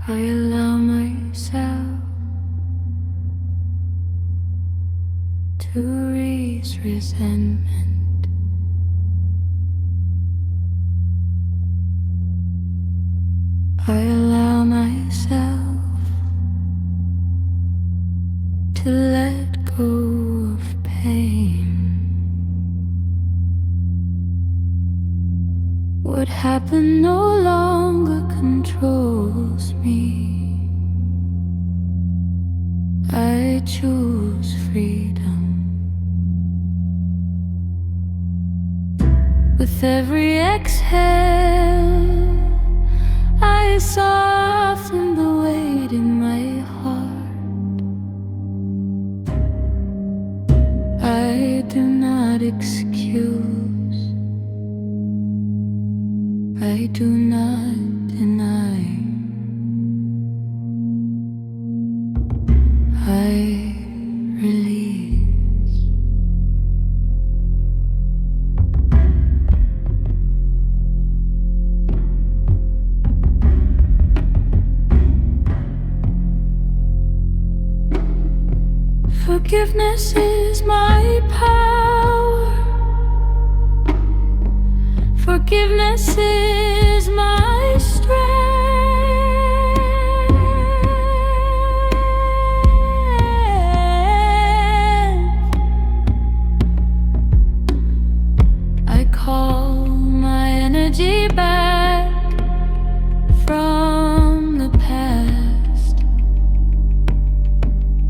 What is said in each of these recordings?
I allow myself to raise resentment. I allow myself to let go of pain. What happened no longer controls me. I choose freedom. With every exhale, I soften the weight in my heart. I do not excuse. I do not deny. I release. Forgiveness is my power. Forgiveness is my strength. I call my energy back from the past.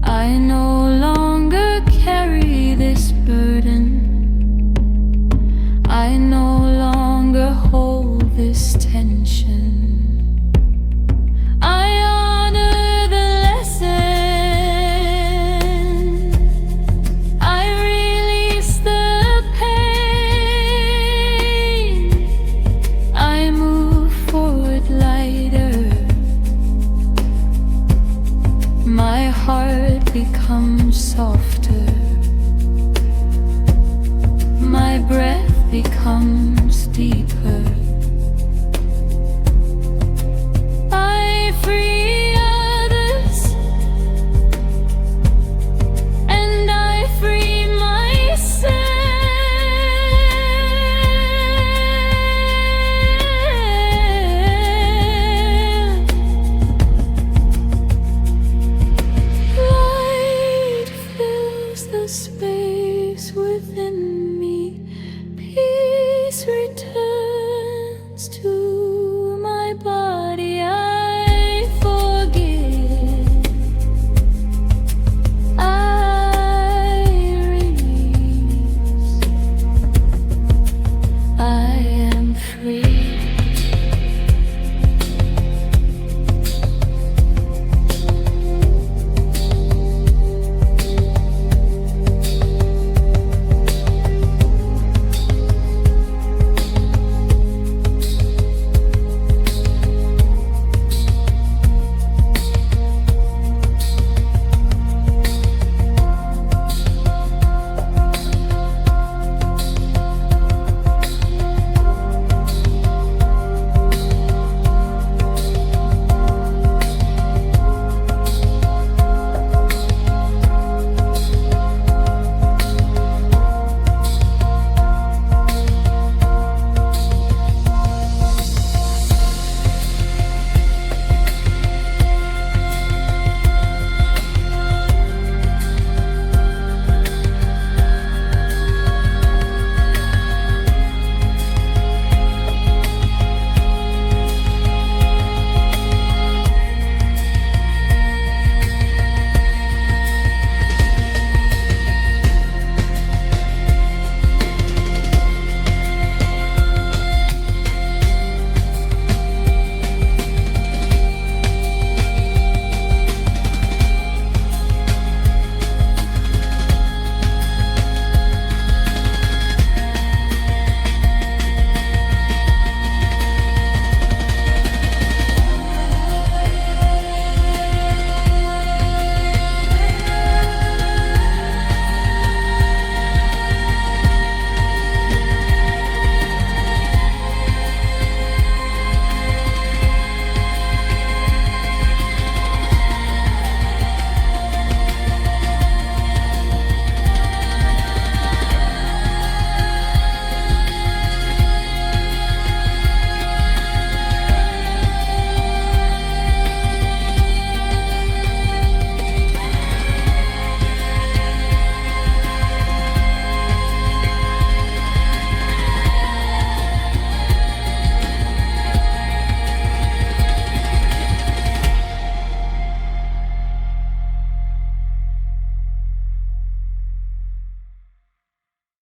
I no longer carry this burden. I no longer hold this tension. I honor the lesson. I release the pain. I move forward lighter. My heart becomes soft.